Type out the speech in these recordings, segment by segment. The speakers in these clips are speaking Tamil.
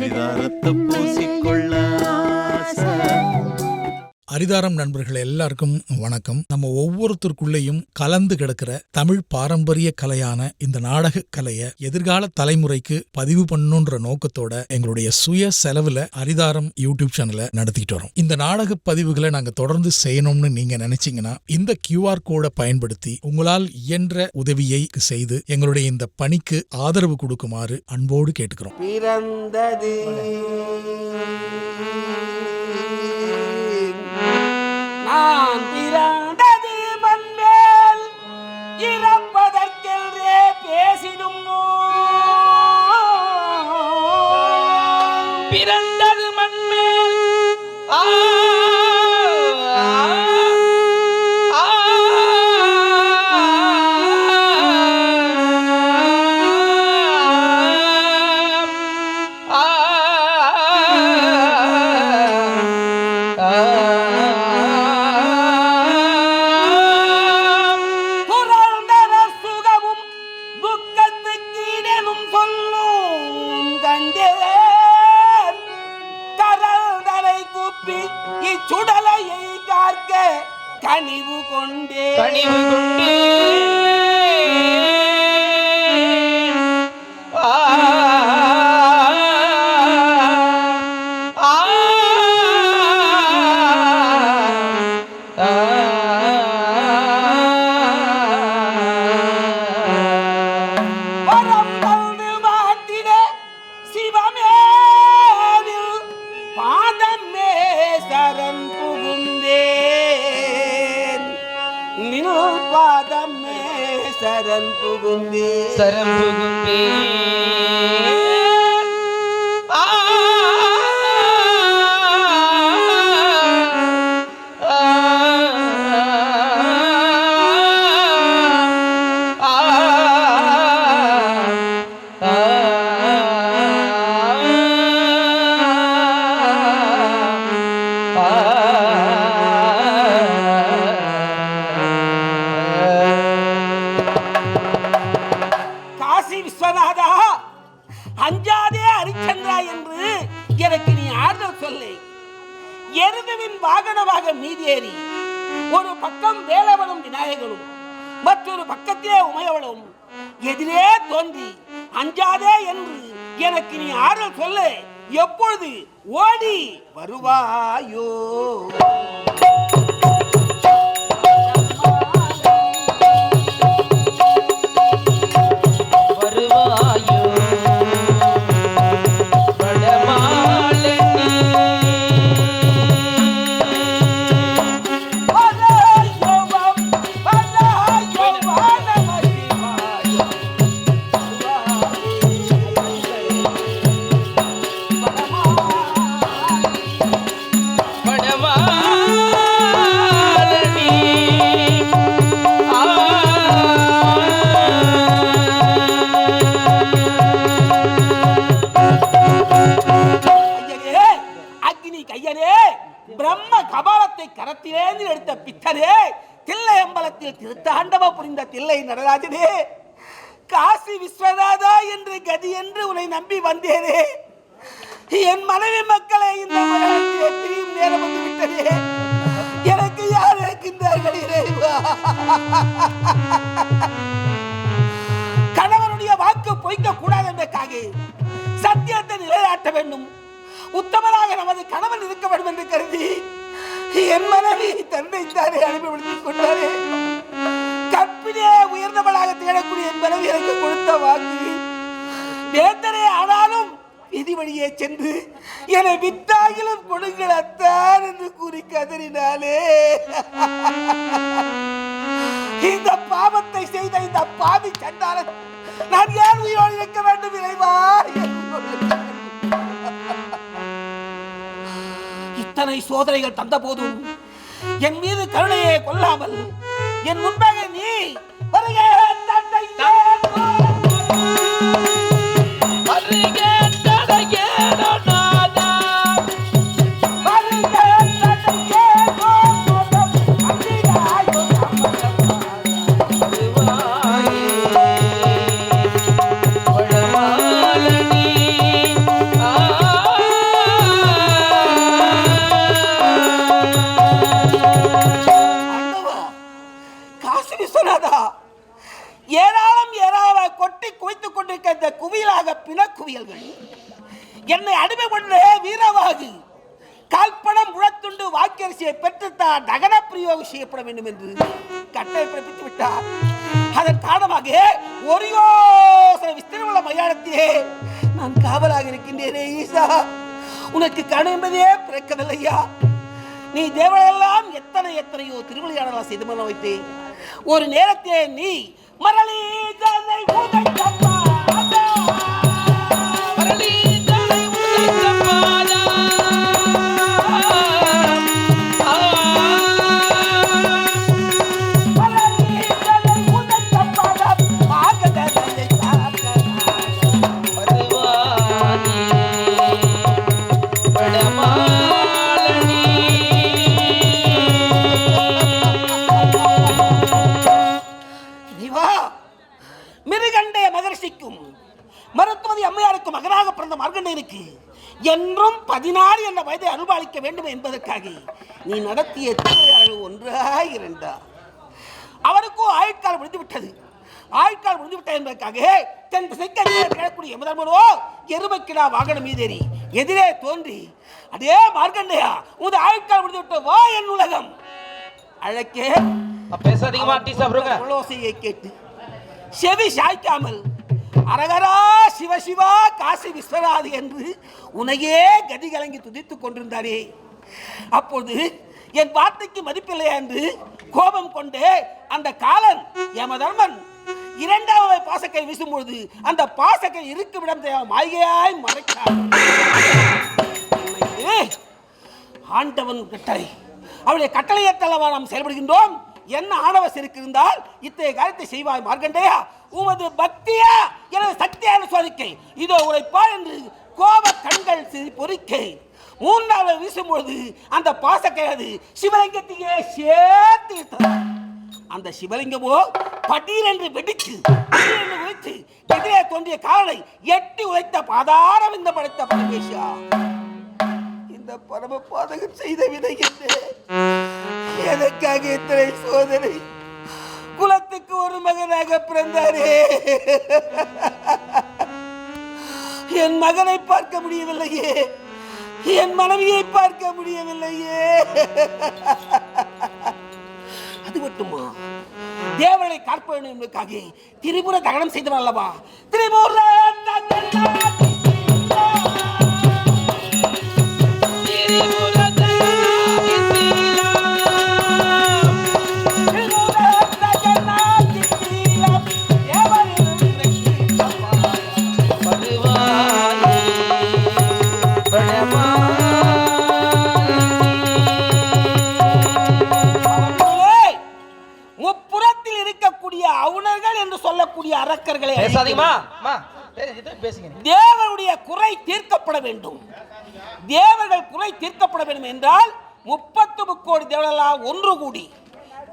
அரிதாரத்தை பூசிக்கொள்ள அரிதாரம் நண்பர்கள் எல்லாருக்கும் வணக்கம். நம்ம ஒவ்வொருத்தருக்குள்ளேயும் கலந்து கிடக்கிற தமிழ் பாரம்பரிய கலையான இந்த நாடக கலையை எதிர்கால தலைமுறைக்கு பதிவு பண்ணணுன்ற நோக்கத்தோட எங்களுடைய சுய செலவுல அரிதாரம் யூடியூப் சேனலை நடத்திட்டு வரோம். இந்த நாடக பதிவுகளை நாங்க தொடர்ந்து செய்யணும்னு நீங்க நினைச்சீங்கன்னா இந்த QR கோடை பயன்படுத்தி உங்களால் இயன்ற உதவியை செய்து எங்களுடைய இந்த பணிக்கு ஆதரவு கொடுக்குமாறு அன்போடு கேட்டுக்கிறோம். நான் பிறந்தது மண்மேல் இறப்பதற்கென்றே பேசிடும் பிறந்தது மண்மேல் சுடலையை காக்க கனிவு கொண்டே சரண் புகுந்தே விஸ்வநாதா, அஞ்சாதே ஹரிச்சந்திரா என்று எனக்கு நீ ஆறுதல் சொல்லு. எருதுவின் வாகனமாக மீதேறி ஒரு பக்கம் வேலவனும் விநாயகனும் மற்றொரு பக்கத்திலே உமையவளும் எதிரே தோன்றி அஞ்சாதே என்று எனக்கு நீ ஆறுதல் சொல்லு. எப்பொழுது ஓடி வருவாயோ? பிரம்ம கபாலத்தை கரத்திலேந்து எடுத்த பித்தரே, தில்லை அம்பலத்தில் திருத்தாண்டவ புரிந்த தில்லை நடராஜனே, காசி விஸ்வநாதா என்று கதி என்று உன்னை நம்பி வந்தேனே. என் மனைவி மக்களை இந்த பிரியும் நேரம் வந்து விட்டதே. எனக்கு யார் இருக்கின்றார்கள் இறைவா? கணவனுடைய வாக்கு பொய்க்க கூடாது என்பதற்காக சத்தியத்தை நிலைநாட்ட வேண்டும், உத்தமராக நமது கணவன் இருக்க வேண்டும் என்று கருதி என் மனைவி தன்னை தானே அனுப்பிவிடுத்திக் கொண்டாரே. கற்பிலே உயர்ந்தவளாக தேடக்கூடிய என் மனைவி எனக்கு கொடுத்த வாக்கு வேதனை. ஆனாலும் விதி வழியே சென்று என்னை வித்தாகிலும் கொடுங்கள் அத்தான் என்று கூறி கதறினாலே. இந்த பாவத்தை செய்த இந்த பாவி சண்டாளன் நான் ஏன் உயிரோடு இருக்க வேண்டும் இறைவா? இத்தனை சோதனைகள் தந்த போதும் என் மீது கருணையை கொள்ளாமல் என் முன்பாக நீ வருகே வடமாலனி குவியல்கள். என்னை அடிமை கொண்ட வீரவாகு கால்பணம் முழத்துண்டு வாக்கரிசியை பெற்றுத்தான் தகன பிரயோகம் செய்யப்பட வேண்டும் என்று கட்டளை பிறப்பித்து விட்டார். அதன் காரணமாக ஒரு யோசனை விஸ்திரமுள்ள மையானத்திலே நான் காவலாக இருக்கின்றேனே ஈசா. உனக்கு கண் என்பதே பிறக்கவில்லையா? நீ தேவரெல்லாம் எத்தனையோ திருவிளையாடலாம் செய்து மன வைத்தேன். ஒரு நேரத்திலே நீ மரளி தன்னை உதைத்தப்பா மருத்துவதி அம்மையாருக்கு மகனாக பிறந்த மார்க்கண்டேயனுக்கு என்றும் 16 என்ற வயதை அனுபவிக்க வேண்டும் என்பதற்காக நீ நடத்திய திருவிளையாடல் ஒன்றா இரண்டா? அவருக்கும் ஆயுட்காலம் முடிந்து விட்டது. ஆயுட்காலம் முடிந்து விட்டது என்பதற்காக தென் திசைக்கு கிழக்கூடிய எமதர்மனோ எருமைக்கிடா வாகனம் மீதேறி எதிரே தோன்றி, அதே மார்க்கண்டேயா உனது ஆயுட்காலம் முடிந்து விட்ட வா என் உலகம் அழைக்கே. பேசாதீங்க கேட்டு செவி சாய்க்காமல் அரகரா சிவசிவா காசி விஸ்வநாதி என்று உனையே கதி கலங்கி துதித்துக் கொண்டிருந்தாரே. அப்போது என் வார்த்தைக்கு மதிப்பில்லையா என்று கோபம் கொண்டு அந்த காலன் யமதர்மன் 2வது பாசக்கை வீசும்பொழுது அந்த பாசக்கை இருக்குமிடம் மாய்கையாய் மறைத்தார். ஆண்டவன் கட்டளை, அவருடைய கட்டளையற்றளவா நாம் செயல்படுகின்றோம். என்ன ஆணவ செருக்கு இருந்தால் இத்தகைய காரியத்தை செய்வாய் மார்க்கண்டேயா? உமது பக்தியா எனது சக்தியான சோதிக்கை இதோ உரைப்பா என்று கோப கண்கள் பொறிக்கை 3வது வீசும்பொழுது அந்த பாசக்கையாது சிவலிங்கத்தையே சேர்த்து அந்த சிவலிங்கமோ படீரென்று வெடித்து எதிரே தோன்றிய காலை எட்டி உழைத்த பாதாரம் இந்த படைத்த பரமேஷா. இந்த பரம பாதகம் செய்த விதை என்று எனக்காக இத்தனை சோதனை. குலத்துக்கு ஒரு மகனாக பிறந்தாரே, என் மகனை பார்க்க முடியவில்லையே, என் மனைவியை பார்க்க முடியவில்லையே. அது மட்டுமா, தேவனை காக்க வேண்டும் என்பதற்காக திரிபுர தகனம் செய்தவன் அல்லவா? திரிபுர தேவனுடைய குறை தீர்க்கப்பட வேண்டும். தேவர்கள் குறை தீர்க்கப்பட வேண்டும் என்றால் 33 கோடி தேவர்களால் ஒன்று கூடி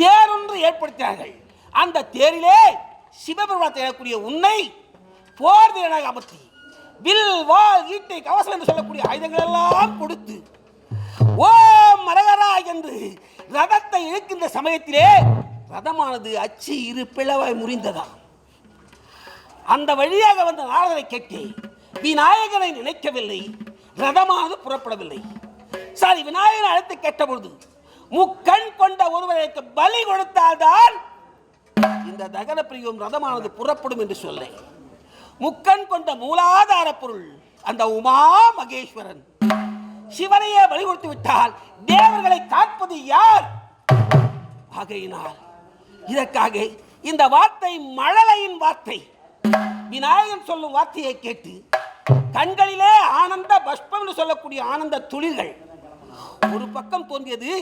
தேர் ஒன்று ஏற்படுத்தினார்கள். அந்த தேரிலே சிவபெருமானத்தை எழக்கூடிய உன்னை போர் வீரனாக அமர்த்தி வில் வாள் ஈட்டை கவசம் என்று சொல்லக்கூடிய ஆயுதங்கள் எல்லாம் கொடுத்து ஓம் மரகரா என்று ரதத்தை இழுக்கின்ற சமயத்திலே ரதமானது அச்சு இரு பிளவாய் முறிந்ததா. அந்த வழியாக வந்த நாரதரை கேட்டு விநாயகனை நினைக்கவில்லை, ரதமானது புறப்படவில்லை. சாரி, விநாயகனை அழைத்து கேட்ட பொழுது முக்கண் கொண்ட ஒருவருக்கு பலி கொடுத்தால்தான் இந்த தகன பிரியும் ரதமானது புறப்படும் என்று சொல்ல, முக்கண் கொண்ட மூலாதார பொருள் அந்த உமா மகேஸ்வரன் சிவனையே பலி கொடுத்து விட்டால் தேவர்களை காப்பது யார்? ஆகையினால் இதற்காக இந்த வார்த்தை மழலையின் வார்த்தை. விநாயகன் சொல்லும் வார்த்தையை கேட்டு கண்களிலே ஆனந்த பஷ்பம் என்று சொல்லக்கூடிய ஆனந்த துளிர்கள் ஒரு பக்கம் தோன்றியது.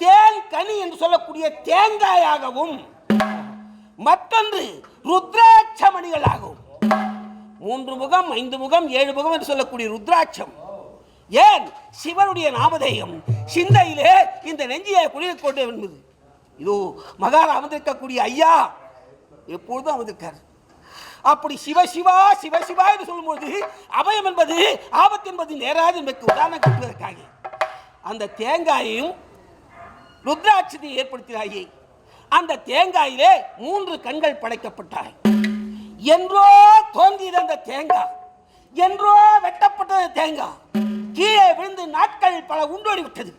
தேன் கனி என்று சொல்லக்கூடிய தேங்காயாகவும் மற்றொன்று ருத்ராட்ச மணிகளாகவும் 3 முகம் 5 முகம் 7 முகம் என்று சொல்லக்கூடிய ருத்ராட்சம். ஏன் சிவனுடைய நாமதேயம் சிந்தையிலே இந்த நெஞ்சியை குளிர் கொண்டு என்பது. இதோ மகாரா அமர்ந்திருக்கக்கூடிய ஐயா எப்பொழுதும் அமர்ந்திருக்கார். அப்படி சிவசிவா சிவசிவா என்று சொல்லும்போது அபயம் என்பது ஆபத்து என்பது நேராது என்பதற்கு உதாரணம் கட்டுவதற்காக அந்த தேங்காயையும் ருத்ராட்சத்தை ஏற்படுத்தினாயே. அந்த தேங்காயிலே 3 கண்கள் படைக்கப்பட்டாய். என்றோ தோன்றியது அந்த தேங்காய் என்றோ வெட்டப்பட்டது தேங்காய் கீழே விழுந்து நாட்கள் பல உண்டோடி விட்டது.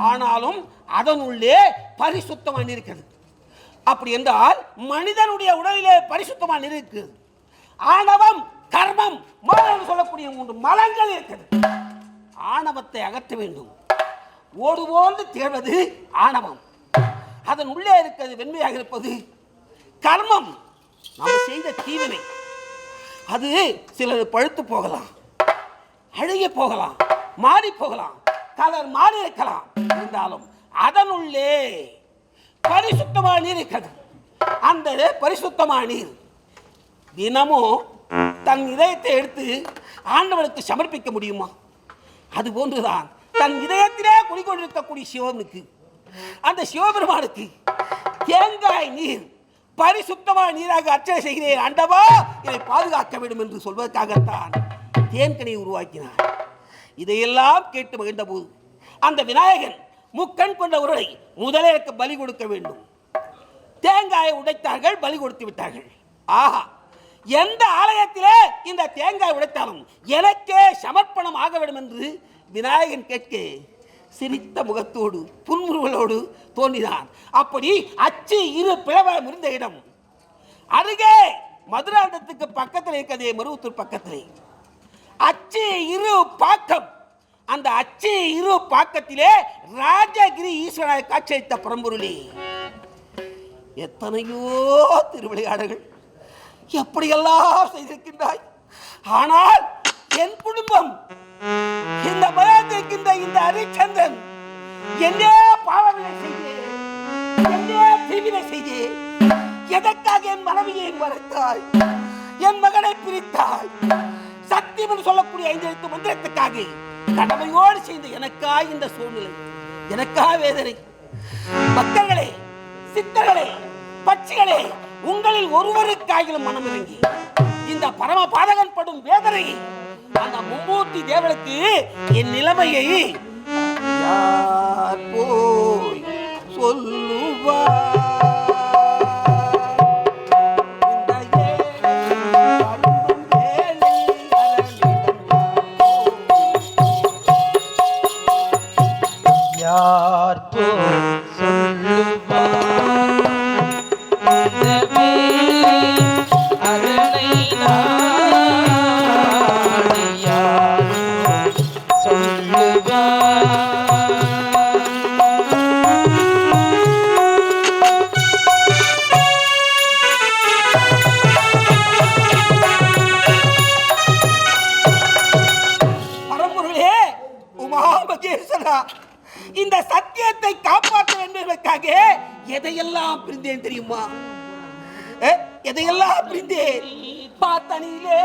ஆனாலும் அதனுள்ளே பரிசுத்தமாக இருக்கிறது. அப்படி என்றால் மனிதனுடைய உடலிலே பரிசுத்தமாக இருக்கிறது. ஆணவம், கர்மம், மலம் சொல்லக்கூடிய 3 மலங்கள் இருக்கிறது. ஆணவத்தை அகற்ற வேண்டும். ஓடுவோன்று தேடுவது ஆணவம். அதன் உள்ளே இருக்கிறது வெண்மையாக இருப்பது கர்மம். நாம் செய்த தீவினை அது சிலது பழுத்து போகலாம், அழுகி போகலாம், மாறி போகலாம், கலர் மாறி இருக்கலாம். இருந்தாலும் அதனுள்ளே பரிசுத்தமான நீர் இருக்கிறது. அந்த பரிசுத்தமான நீர் தினமும் தன் இதயத்தை எடுத்து ஆண்டவனுக்கு சமர்ப்பிக்க முடியுமா? அது போன்றுதான் தன் இதயத்திலே குடிக்கொண்டிருக்கக்கூடிய சிவனுக்கு, அந்த சிவபெருமானுக்கு தேங்காய் நீர் பரிசுத்தமான நீராக அர்ச்சனை செய்கிறேன் ஆண்டவா, இதை பாதுகாக்க வேண்டும் என்று சொல்வதற்காகத்தான் தேன்கனியை உருவாக்கினார். இதையெல்லாம் கேட்டு மகிழ்ந்த போது அந்த விநாயகன் முக்கண் கொண்ட ஒருவரை முதலே பலி கொடுக்க வேண்டும். தேங்காயை உடைத்தார்கள், பலி கொடுத்து விட்டார்கள். ஆஹா, எந்த ஆலயத்திலே இந்த தேங்காய் உடைத்தாலும் எனக்கே சமர்ப்பணம் ஆக வேண்டும் என்று விநாயகன் கேட்க சிரித்த முகத்தோடு புன்முறுவலோடு தோன்றினான். அப்படி அச்சு இரு பிளவாய் முறிந்த இடம் அருகே மதுராந்தத்துக்கு பக்கத்தில் இருக்கிறதே, மருவத்தூர் பக்கத்திலே அச்சு இரு பாக்கம். அந்த அச்சு இரு பாக்கத்திலே ராஜகிரி ஈஸ்வரனை காட்சியளித்த பரம்பொருளே, எத்தனையோ திருவிளையாடல்கள் எப்படியெல்லாம் செய்திருக்கின்றாய். ஆனால் என் குடும்பம், இந்த மரத்திற்கின்ற இந்த ஹரிச்சந்திரன் என்ன பாவங்களை செய்தேன், என்ன தீவினை செய்தேன், எதற்காக என் மனைவியை மறைத்தாய், என் மகனை பிரித்தாய், சத்தியம் என்று சொல்லக்கூடிய 5 எழுத்து மந்திரத்துக்காக கடமையோடு செய்த எனக்காய் இந்த சூழ்நிலை, எனக்காக வேதனை. பக்தர்களே, சித்தர்களே, பட்சிகளே, உங்களில் ஒருவருக்காகிலும் மனம் இறங்கி இந்த பரம பாதகன் படும் வேதனை அந்த மும்மூர்த்தி தேவனுக்கு என் நிலைமையை யார் போய் சொல்லுவார்? யார் போய் சொல்லுவார்? அரணை நாடி யார் சொல்லுவார்? பரம்பொருளே, உமாமகேஸ்வரா, இந்த சத்தியத்தை காப்பாற்ற என்பதற்காக எதையெல்லாம் பிரிந்தேன் தெரியுமா? எதையெல்லாம் பிரிந்தேன்? பார்த்தனிலே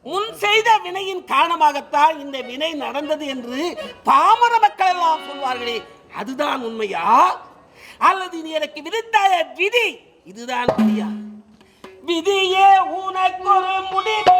முன் செய்த வினையின் காரணமாகத்தான் இந்த வினை நடந்தது என்று பாமர மக்கள் எல்லாம் சொல்வார்களே, அதுதான் உண்மையா? அல்லது நீ எனக்கு விதித்தாய விதி இதுதான் விதியா? விதியே உனக்கு ஒரு முடிவு